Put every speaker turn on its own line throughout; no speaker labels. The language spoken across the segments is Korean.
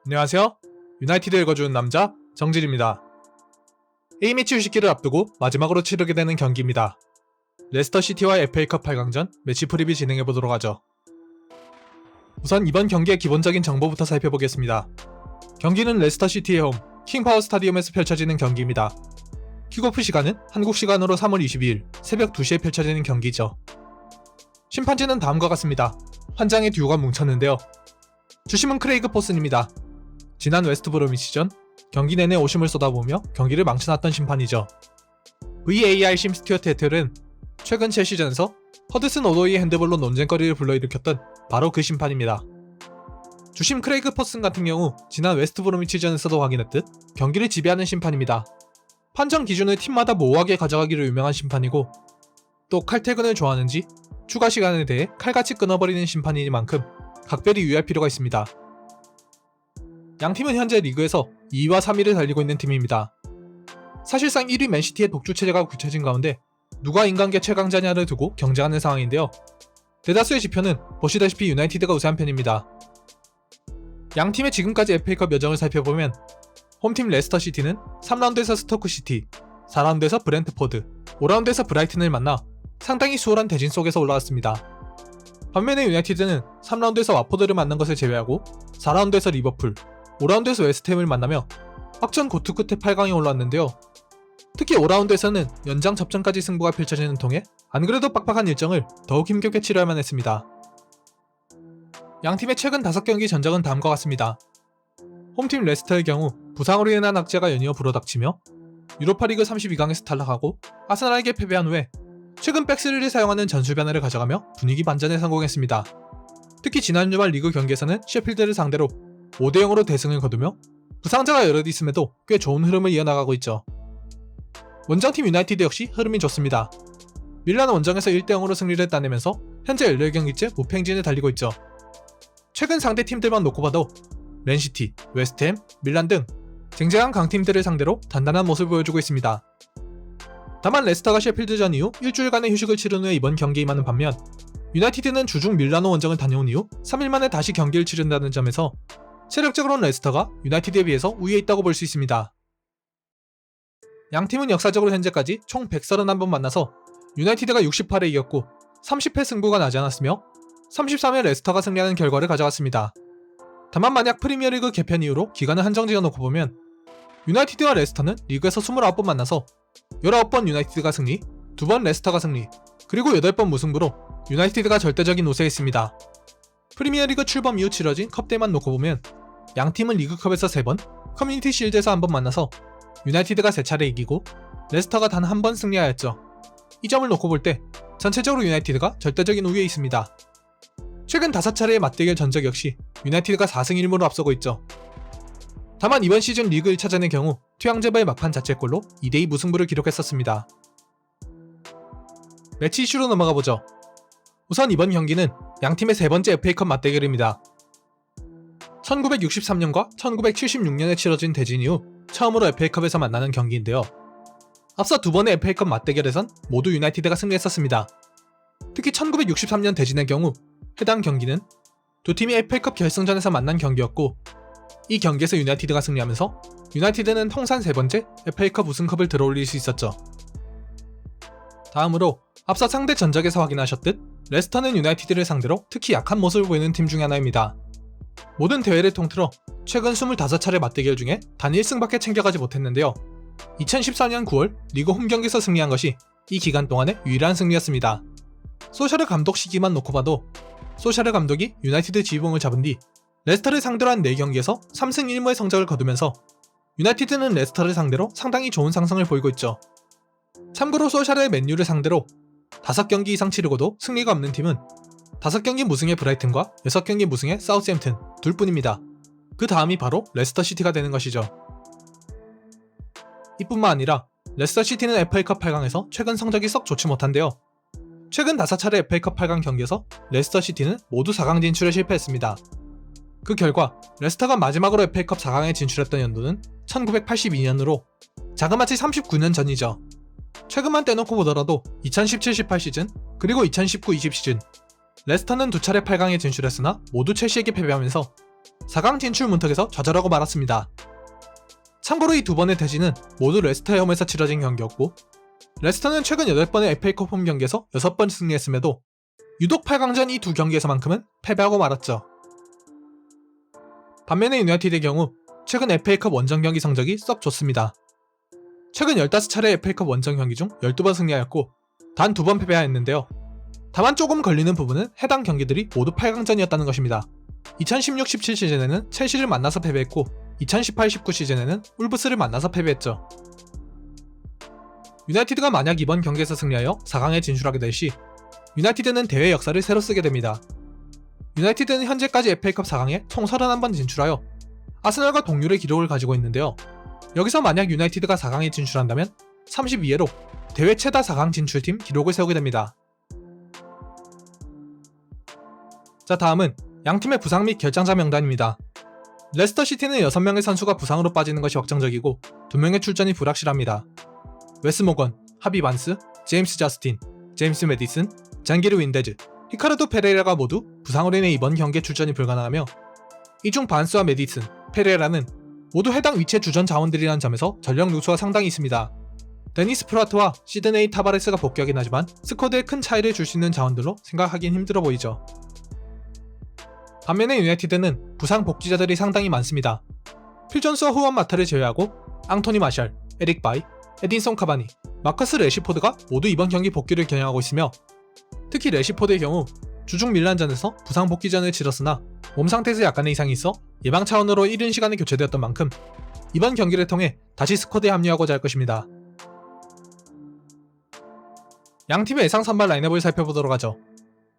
안녕하세요. 유나이티드 읽어주는 남자 정질입니다. A매치 휴식기를 앞두고 마지막으로 치르게 되는 경기입니다. 레스터시티와 FA컵 8강전 매치 프리뷰 진행해보도록 하죠. 우선 이번 경기의 기본적인 정보부터 살펴보겠습니다. 경기는 레스터시티의 홈 킹파워 스타디움에서 펼쳐지는 경기입니다. 킥오프 시간은 한국 시간으로 3월 22일 새벽 2시에 펼쳐지는 경기죠. 심판진은 다음과 같습니다. 한 장의 듀오가 뭉쳤는데요. 주심은 크레이그 포슨입니다. 지난 웨스트브로미치전 경기 내내 오심을 쏟아부으며 경기를 망쳐놨던 심판이죠. VAR 심 스튜어트 에텔은 최근 제 시즌에서 허드슨 오도이의 핸드볼로 논쟁거리를 불러일으켰던 바로 그 심판입니다. 주심 크레이그 포슨 같은 경우 지난 웨스트브로미치전에서도 확인했듯 경기를 지배하는 심판입니다. 판정 기준을 팀마다 모호하게 가져가기로 유명한 심판이고 또 칼퇴근을 좋아하는지 추가 시간에 대해 칼같이 끊어버리는 심판이니만큼 각별히 유의할 필요가 있습니다. 양팀은 현재 리그에서 2위와 3위를 달리고 있는 팀입니다. 사실상 1위 맨시티의 독주 체제가 굳혀진 가운데 누가 인간계 최강자냐를 두고 경쟁하는 상황인데요. 대다수의 지표는 보시다시피 유나이티드가 우세한 편입니다. 양팀의 지금까지 FA컵 여정을 살펴보면 홈팀 레스터시티는 3라운드에서 스토크시티, 4라운드에서 브렌트포드, 5라운드에서 브라이튼을 만나 상당히 수월한 대진 속에서 올라왔습니다. 반면에 유나이티드는 3라운드에서 와포드를 만난 것을 제외하고 4라운드에서 리버풀, 5라운드에서 웨스트햄을 만나며 악전 고투 끝에 8강에 올라왔는데요. 특히 5라운드에서는 연장 접전까지 승부가 펼쳐지는 통에 안 그래도 빡빡한 일정을 더욱 힘겹게 치러야만 했습니다. 양팀의 최근 5경기 전적은 다음과 같습니다. 홈팀 레스터의 경우 부상으로 인한 악재가 연이어 불어닥치며 유로파리그 32강에서 탈락하고 아스날에게 패배한 후에 최근 백스리를 사용하는 전술 변화를 가져가며 분위기 반전에 성공했습니다. 특히 지난 주말 리그 경기에서는 셰필드를 상대로 5대0으로 대승을 거두며 부상자가 여럿 있음에도 꽤 좋은 흐름을 이어나가고 있죠. 원정팀 유나이티드 역시 흐름이 좋습니다. 밀란 원정에서 1대0으로 승리를 따내면서 현재 14경기째 무패 행진을 달리고 있죠. 최근 상대 팀들만 놓고 봐도 맨시티, 웨스트햄, 밀란 등 쟁쟁한 강팀들을 상대로 단단한 모습을 보여주고 있습니다. 다만 레스터가 셰필드전 이후 일주일간의 휴식을 치른 후에 이번 경기에 임하는 반면 유나이티드는 주중 밀라노 원정을 다녀온 이후 3일 만에 다시 경기를 치른다는 점에서 체력적으로는 레스터가 유나이티드에 비해서 우위에 있다고 볼 수 있습니다. 양팀은 역사적으로 현재까지 총 131번 만나서 유나이티드가 68에 이겼고 30회 승부가 나지 않았으며 33회 레스터가 승리하는 결과를 가져갔습니다. 다만 만약 프리미어리그 개편 이후로 기간을 한정지어 놓고 보면 유나이티드와 레스터는 리그에서 29번 만나서 19번 유나이티드가 승리, 2번 레스터가 승리, 그리고 8번 무승부로 유나이티드가 절대적인 우세에 있습니다. 프리미어리그 출범 이후 치러진 컵대만 놓고 보면 양팀은 리그컵에서 3번, 커뮤니티 실드에서 1번 만나서 유나이티드가 3차례 이기고 레스터가 단 1번 승리하였죠. 이 점을 놓고 볼 때 전체적으로 유나이티드가 절대적인 우위에 있습니다. 최근 5차례의 맞대결 전적 역시 유나이티드가 4승 1무로 앞서고 있죠. 다만 이번 시즌 리그 1차전의 경우 투양제바의 막판 자책골로 2대2 무승부를 기록했었습니다. 매치 이슈로 넘어가보죠. 우선 이번 경기는 양팀의 3번째 FA컵 맞대결입니다. 1963년과 1976년에 치러진 대진 이후 처음으로 FA컵에서 만나는 경기인데요. 앞서 2번의 FA컵 맞대결에선 모두 유나이티드가 승리했었습니다. 특히 1963년 대진의 경우 해당 경기는 두 팀이 FA컵 결승전에서 만난 경기였고 이 경기에서 유나이티드가 승리하면서 유나이티드는 통산 3번째 FA컵 우승컵을 들어올릴 수 있었죠. 다음으로 앞서 상대 전적에서 확인하셨듯 레스터는 유나이티드를 상대로 특히 약한 모습을 보이는 팀 중 하나입니다. 모든 대회를 통틀어 최근 25차례 맞대결 중에 단 1승밖에 챙겨가지 못했는데요. 2014년 9월 리그 홈경기에서 승리한 것이 이 기간 동안의 유일한 승리였습니다. 소샤르 감독 시기만 놓고 봐도 소샤르 감독이 유나이티드 지휘봉을 잡은 뒤 레스터를 상대로 한 4경기에서 3승 1무의 성적을 거두면서 유나이티드는 레스터를 상대로 상당히 좋은 상승을 보이고 있죠. 참고로 소샤르의 맨유를 상대로 5경기 이상 치르고도 승리가 없는 팀은 5경기 무승의 브라이튼과 6경기 무승의 사우스햄튼 둘뿐입니다. 그 다음이 바로 레스터시티가 되는 것이죠. 이뿐만 아니라 레스터시티는 FA컵 8강에서 최근 성적이 썩 좋지 못한데요. 최근 5차례 FA컵 8강 경기에서 레스터시티는 모두 4강 진출에 실패했습니다. 그 결과 레스터가 마지막으로 FA컵 4강에 진출했던 연도는 1982년으로 자그마치 39년 전이죠. 최근만 떼놓고 보더라도 2017-18 시즌 그리고 2019-20 시즌 레스터는 2차례 8강에 진출했으나 모두 첼시에게 패배하면서 4강 진출 문턱에서 좌절하고 말았습니다. 참고로 이 두 번의 대진은 모두 레스터의 홈에서 치러진 경기였고, 레스터는 최근 8번의 FA컵 홈 경기에서 6번 승리했음에도 유독 8강전 이 두 경기에서만큼은 패배하고 말았죠. 반면에 유나이티드의 경우 최근 FA컵 원정 경기 성적이 썩 좋습니다. 최근 15차례 FA컵 원정 경기 중 12번 승리하였고 단 2번 패배하였는데요. 다만 조금 걸리는 부분은 해당 경기들이 모두 8강전이었다는 것입니다. 2016-17 시즌에는 첼시를 만나서 패배했고 2018-19 시즌에는 울브스를 만나서 패배했죠. 유나이티드가 만약 이번 경기에서 승리하여 4강에 진출하게 될 시 유나이티드는 대회 역사를 새로 쓰게 됩니다. 유나이티드는 현재까지 FA컵 4강에 총 31번 진출하여 아스널과 동률의 기록을 가지고 있는데요. 여기서 만약 유나이티드가 4강에 진출한다면 32회로 대회 최다 4강 진출팀 기록을 세우게 됩니다. 자, 다음은 양팀의 부상 및 결장자 명단입니다. 레스터시티는 6명의 선수가 부상으로 빠지는 것이 확정적이고 2명의 출전이 불확실합니다. 웨스 모건, 하비 반스, 제임스 저스틴, 제임스 메디슨, 잔기르 윈데즈, 히카르도 페레이라가 모두 부상으로 인해 이번 경기에 출전이 불가능하며 이 중 반스와 메디슨, 페레이라는 모두 해당 위치의 주전 자원들이라는 점에서 전력 누수가 상당히 있습니다. 데니스 프라트와 시드네이 타바레스가 복귀하긴 하지만 스쿼드에 큰 차이를 줄 수 있는 자원들로 생각하긴 힘들어 보이죠. 반면에 유나이티드는 부상 복귀자들이 상당히 많습니다. 필 존스와 후안 마타를 제외하고 앙토니 마샬, 에릭 바이, 에딘손 카바니, 마커스 레시포드가 모두 이번 경기 복귀를 겨냥하고 있으며 특히 레시포드의 경우 주중 밀란전에서 부상 복귀전을 치렀으나 몸 상태에서 약간의 이상이 있어 예방 차원으로 이른 시간에 교체되었던 만큼 이번 경기를 통해 다시 스쿼드에 합류하고자 할 것입니다. 양팀의 예상 선발 라인업을 살펴보도록 하죠.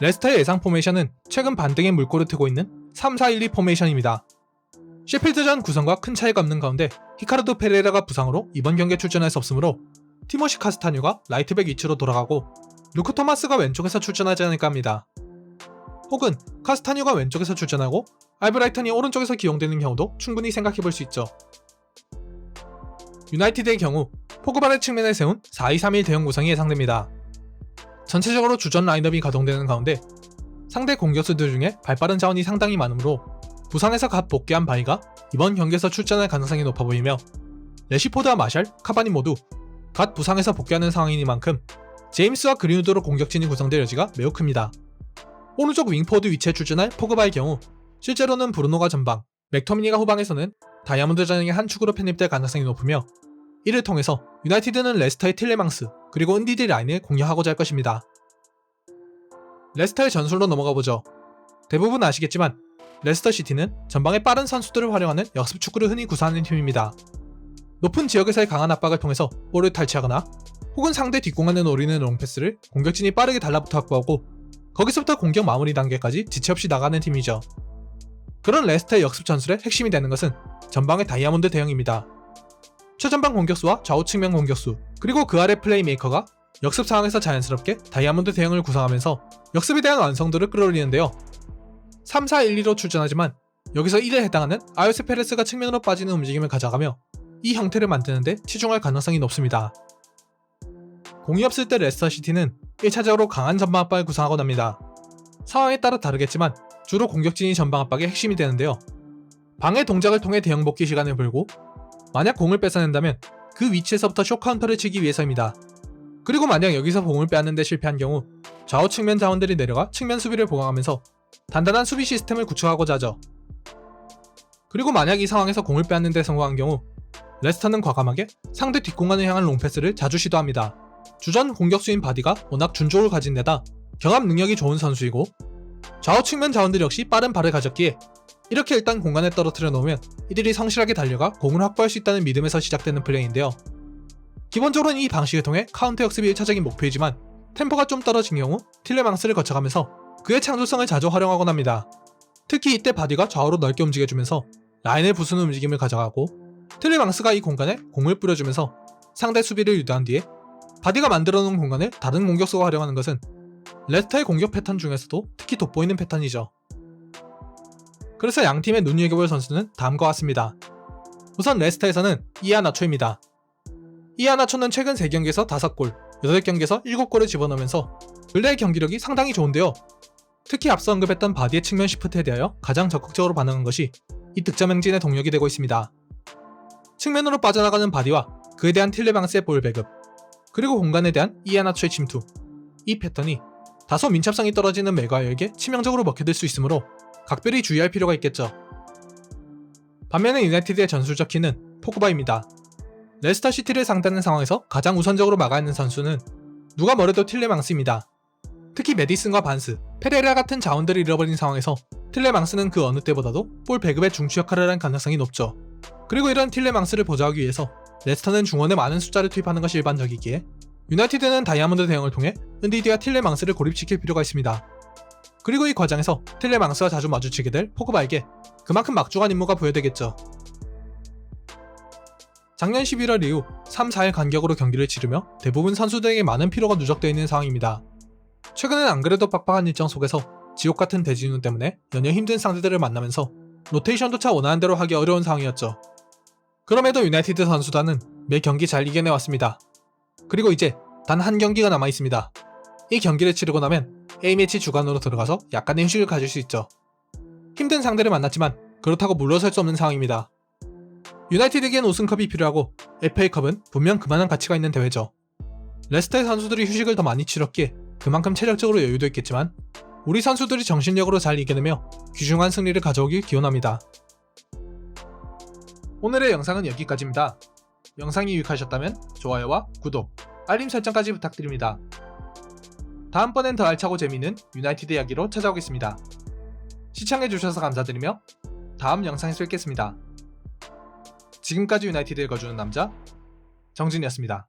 레스터의 예상 포메이션은 최근 반등의 물꼬를 트고 있는 3-4-1-2 포메이션입니다. 셰필드전 구성과 큰 차이가 없는 가운데 히카르도 페레이라가 부상으로 이번 경기에 출전할 수 없으므로 티모시 카스타뉴가 라이트백 위치로 돌아가고 루크 토마스가 왼쪽에서 출전하지 않을까 합니다. 혹은 카스타뉴가 왼쪽에서 출전하고 알브라이턴이 오른쪽에서 기용되는 경우도 충분히 생각해볼 수 있죠. 유나이티드의 경우 포그바를 측면에 세운 4-2-3-1 대형 구성이 예상됩니다. 전체적으로 주전 라인업이 가동되는 가운데 상대 공격수들 중에 발빠른 자원이 상당히 많으므로 부상에서 갓 복귀한 바이가 이번 경기에서 출전할 가능성이 높아 보이며 레시포드와 마샬, 카바니 모두 갓 부상에서 복귀하는 상황이니만큼 제임스와 그린우드로 공격진이 구성될 여지가 매우 큽니다. 오른쪽 윙포드 위치에 출전할 포그바의 경우 실제로는 브루노가 전방, 맥토미니가 후방에서는 다이아몬드 전형의 한 축으로 편입될 가능성이 높으며 이를 통해서 유나이티드는 레스터의 틸레망스 그리고 은디디 라인을 공략하고자 할 것입니다. 레스터의 전술로 넘어가보죠. 대부분 아시겠지만 레스터시티는 전방에 빠른 선수들을 활용하는 역습 축구를 흔히 구사하는 팀입니다. 높은 지역에서의 강한 압박을 통해서 볼을 탈취하거나 혹은 상대 뒷공간을 노리는 롱패스를 공격진이 빠르게 달라붙어 확보하고 거기서부터 공격 마무리 단계까지 지체 없이 나가는 팀이죠. 그런 레스터의 역습 전술의 핵심이 되는 것은 전방의 다이아몬드 대형입니다. 최전방 공격수와 좌우 측면 공격수 그리고 그 아래 플레이메이커가 역습 상황에서 자연스럽게 다이아몬드 대형을 구성하면서 역습에 대한 완성도를 끌어올리는데요. 3-4-1-2로 출전하지만 여기서 1에 해당하는 아요세 페레스가 측면으로 빠지는 움직임을 가져가며 이 형태를 만드는데 치중할 가능성이 높습니다. 공이 없을 때 레스터시티는 1차적으로 강한 전방 압박을 구사하곤 합니다. 상황에 따라 다르겠지만 주로 공격진이 전방 압박의 핵심이 되는데요. 방해 동작을 통해 대형 복귀 시간을 벌고 만약 공을 뺏어낸다면 그 위치에서부터 쇼 카운터를 치기 위해서입니다. 그리고 만약 여기서 공을 빼앗는데 실패한 경우 좌우 측면 자원들이 내려가 측면 수비를 보강하면서 단단한 수비 시스템을 구축하고자 하죠. 그리고 만약 이 상황에서 공을 빼앗는 데 성공한 경우 레스터는 과감하게 상대 뒷공간을 향한 롱패스를 자주 시도합니다. 주전 공격수인 바디가 워낙 준족을 가진 데다 경합 능력이 좋은 선수이고 좌우 측면 자원들 역시 빠른 발을 가졌기에 이렇게 일단 공간에 떨어뜨려 놓으면 이들이 성실하게 달려가 공을 확보할 수 있다는 믿음에서 시작되는 플레이인데요. 기본적으로는 이 방식을 통해 카운터 역습이 1차적인 목표이지만 템포가 좀 떨어진 경우 틸레망스를 거쳐가면서 그의 창조성을 자주 활용하곤 합니다. 특히 이때 바디가 좌우로 넓게 움직여주면서 라인을 부수는 움직임을 가져가고 틸레망스가 이 공간에 공을 뿌려주면서 상대 수비를 유도한 뒤에 바디가 만들어놓은 공간을 다른 공격수가 활용하는 것은 레스터의 공격 패턴 중에서도 특히 돋보이는 패턴이죠. 그래서 양팀의 눈여겨볼 선수는 다음과 같습니다. 우선 레스터에서는 이아나초입니다. 이아나초는 최근 3경기에서 5골, 8경기에서 7골을 집어넣으면서 근래의 경기력이 상당히 좋은데요. 특히 앞서 언급했던 바디의 측면 시프트에 대하여 가장 적극적으로 반응한 것이 이 득점 행진의 동력이 되고 있습니다. 측면으로 빠져나가는 바디와 그에 대한 틸레망스의 볼 배급, 그리고 공간에 대한 이아나초의 침투, 이 패턴이 다소 민첩성이 떨어지는 맥과이어에게 치명적으로 먹혀들 수 있으므로 각별히 주의할 필요가 있겠죠. 반면에 유나이티드의 전술적 키는 포그바입니다. 레스터 시티를 상대하는 상황에서 가장 우선적으로 막아야 하는 선수는 누가 뭐래도 틸레망스입니다. 특히 메디슨과 반스, 페레라 같은 자원들을 잃어버린 상황에서 틸레망스는 그 어느 때보다도 볼 배급의 중추 역할을 할 가능성이 높죠. 그리고 이런 틸레망스를 보좌하기 위해서 레스터는 중원에 많은 숫자를 투입하는 것이 일반적이기에 유나이티드는 다이아몬드 대응을 통해 은디디와 틸레망스를 고립시킬 필요가 있습니다. 그리고 이 과정에서 틸레망스와 자주 마주치게 될 포그바에게 그만큼 막중한 임무가 부여되겠죠. 작년 11월 이후 3, 4일 간격으로 경기를 치르며 대부분 선수들에게 많은 피로가 누적되어 있는 상황입니다. 최근엔 안 그래도 빡빡한 일정 속에서 지옥같은 대진우 때문에 연여 힘든 상대들을 만나면서 로테이션조차 원하는 대로 하기 어려운 상황이었죠. 그럼에도 유나이티드 선수단은 매 경기 잘 이겨내왔습니다. 그리고 이제 단 한 경기가 남아있습니다. 이 경기를 치르고 나면 A매치 주간으로 들어가서 약간의 휴식을 가질 수 있죠. 힘든 상대를 만났지만 그렇다고 물러설 수 없는 상황입니다. 유나이티드에겐 우승컵이 필요하고 FA컵은 분명 그만한 가치가 있는 대회죠. 레스터의 선수들이 휴식을 더 많이 치렀기에 그만큼 체력적으로 여유도 있겠지만 우리 선수들이 정신력으로 잘 이겨내며 귀중한 승리를 가져오길 기원합니다. 오늘의 영상은 여기까지입니다. 영상이 유익하셨다면 좋아요와 구독, 알림 설정까지 부탁드립니다. 다음번엔 더 알차고 재미있는 유나이티드 이야기로 찾아오겠습니다. 시청해주셔서 감사드리며 다음 영상에서 뵙겠습니다. 지금까지 유나이티드 읽어주는 남자 정진이었습니다.